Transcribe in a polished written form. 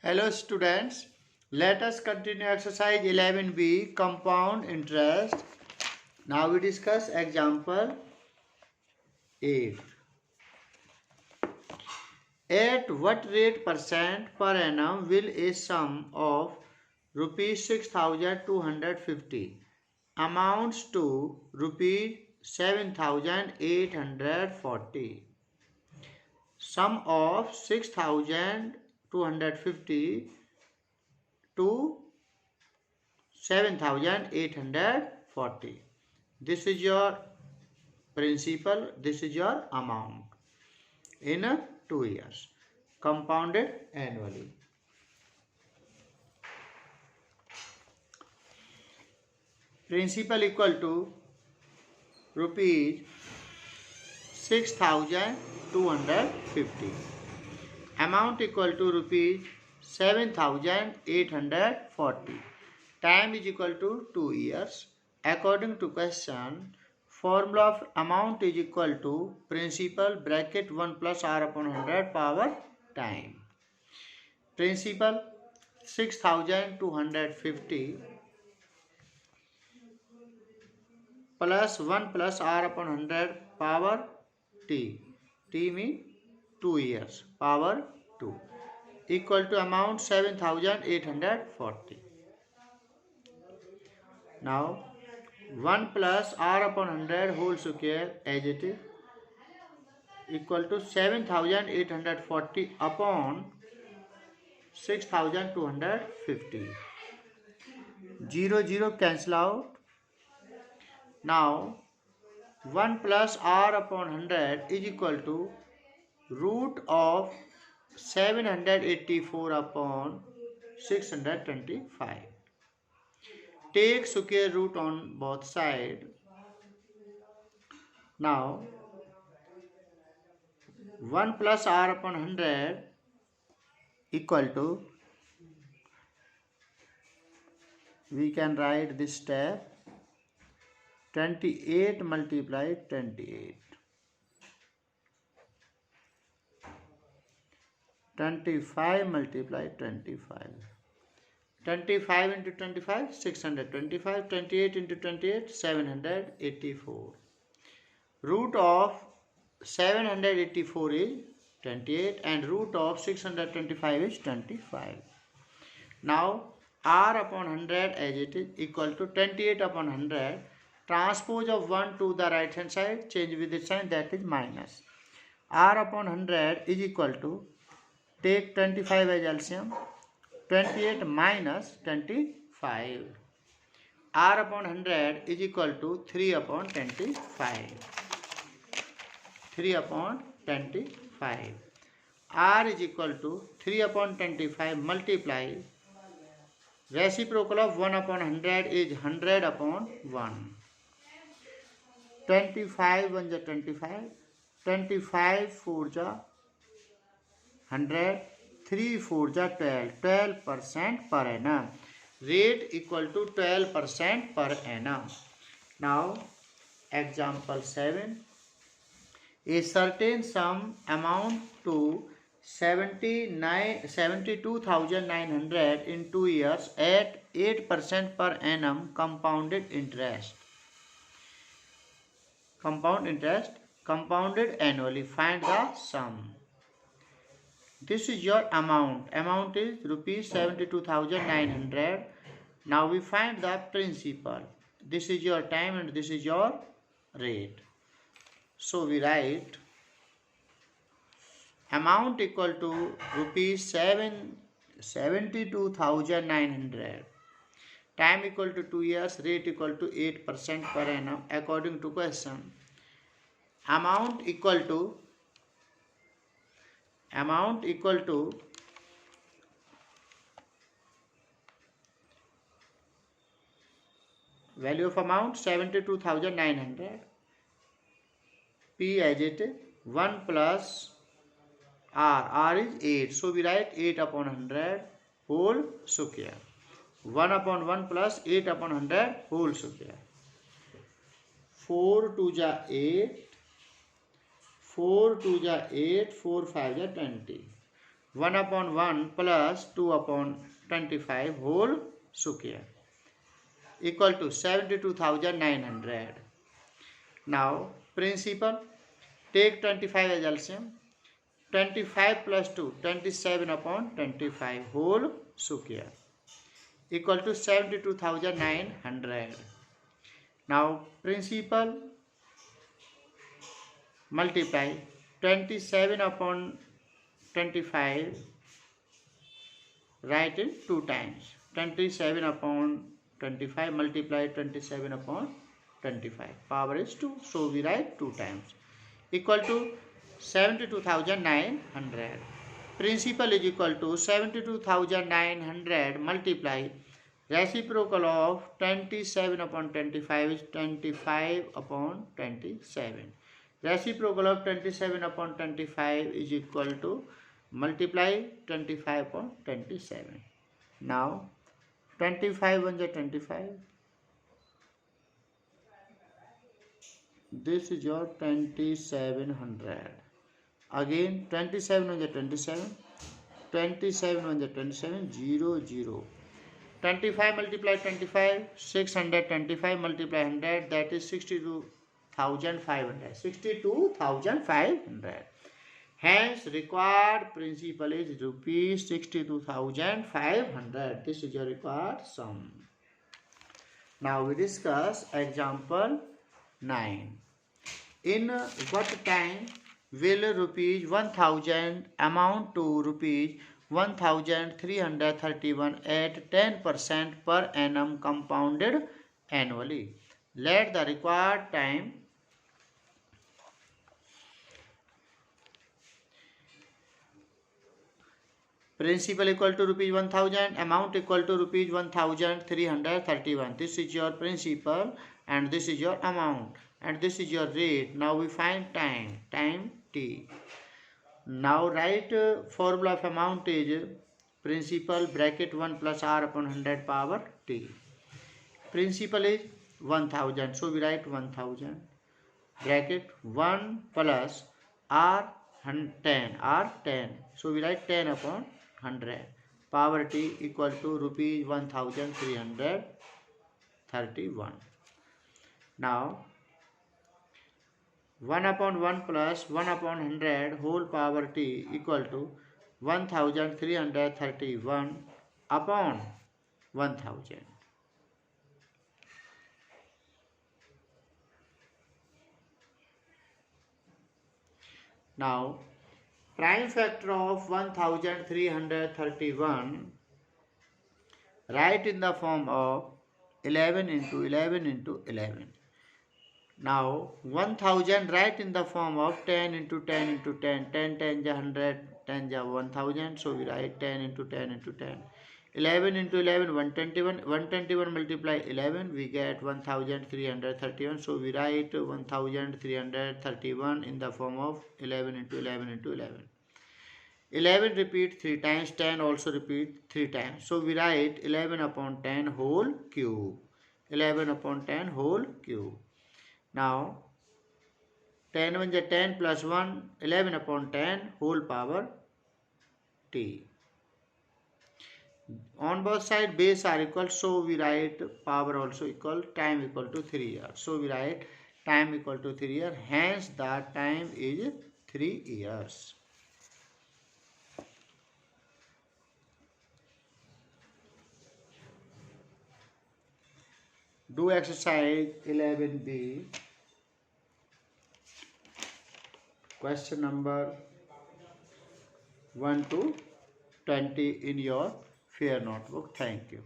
Hello students, let us continue exercise 11b compound interest. Now we discuss example 8. At what rate percent per annum will a sum of rupees 6,250 amounts to rupees 7,840? Sum of 6,250 to 7,840. This is your principal, this is your amount in 2 years, compounded annually. Principal equal to rupees 6,250. Amount equal to rupees 7,840. Time is equal to 2 years. According to question, formula of amount is equal to principal bracket 1 plus r upon 100 power time. Principal 6,250 plus 1 plus r upon 100 power t. T means 2 years power 2 equal to amount 7,840. Now 1 plus r upon 100 whole square as it is equal to 7,840 upon 6,250. 0 0 cancel out. Now 1 plus r upon 100 is equal to root of 784 upon 625. Take square root on both sides. Now 1 plus r upon 100 equal to, we can write this step, 28 multiplied 28. 25 multiplied 25. 25 into 25, 625. 28 into 28, 784. Root of 784 is 28 and root of 625 is 25. Now r upon 100 as it is equal to 28 upon 100. Transpose of 1 to the right hand side, change with the sign, that is minus. R upon 100 is equal to, take 25 as LCM, 28 minus 25. R upon 100 is equal to 3 upon 25. 3 upon 25. R is equal to 3 upon 25 multiply. Reciprocal of 1 upon 100 is 100 upon 1. 25 1 ja 25. 25 4 ja 100. 3 4 ja 12. 12% per annum. Rate equal to 12% per annum. Now example 7. A certain sum amount to 72,900 in 2 years at 8% per annum compounded interest. Compounded annually. Find the sum. This is your amount. Amount is rupees 72,900. Now we find the principal. This is your time and this is your rate. So we write amount equal to rupees 72,900. Time equal to 2 years. Rate equal to 8% per annum according to question. Amount equal to value of amount 72,900. P as it is 1 plus r is 8. So we write 8 upon 100 whole square. 1 upon 1 plus 8 upon 100 whole square. 4 2 ja 8. 4 2 ja 8. 4 5 ja 20. 1 upon 1 plus 2 upon 25 whole square equal to 72,900. Now principal, take 25 as LCM. 25 plus 2, 27 upon 25 whole square equal to 72,900. Now principal, multiply 27 upon 25, write it 2 times. 27 upon 25 multiply 27 upon 25, power is 2, so we write 2 times, equal to 72,900. Principal is equal to 72,900 multiply reciprocal of 27 upon 25 is 25 upon 27. Reciprocal of 27 upon 25 is equal to multiply 25 upon 27. Now 25 1 is 25. This is your 2700. Again 27 1 is 27. 27 1 is 27. 0 0. 25 multiply 25. 625 multiply 100. That is 62,500. 62,500. Hence required principal is rupees 62,500. This is your required sum. Now we discuss example 9. In what time will rupees 1000 amount to rupees 1331 at 10% per annum compounded annually? Let the required time principal equal to rupees 1000, amount equal to rupees 1331. This is your principal and this is your amount and this is your rate. Now we find time t. Now write formula of amount is principal bracket 1 plus r upon 100 power t. Principal is 1000, so we write 1000 bracket 1 plus r 10, so we write 10 upon 100 power t equal to rupees 1331. Now 1 upon 1 plus 1 upon 100 whole power t equal to 1331 upon 1000. Now prime factor of 1331 write in the form of 11 into 11 into 11. Now 1000 write in the form of 10 into 10 into 10. 10 10 is 100, 10 is 1000, so we write 10 into 10 into 10. 11 into 11 121, 121 multiply 11 we get 1331, so we write 1331 in the form of 11 into 11 into 11. 11 repeat 3 times, 10 also repeat 3 times, so we write 11 upon 10 whole cube. 11 upon 10 whole cube. Now 10 1 is 10 plus 1, 11 upon 10 whole power t. On both sides base are equal, so we write power also equal, time equal to 3 years. So we write time equal to 3 years, hence the time is 3 years. Do exercise 11b. Question number 1 to 20 in your fair notebook. Thank you.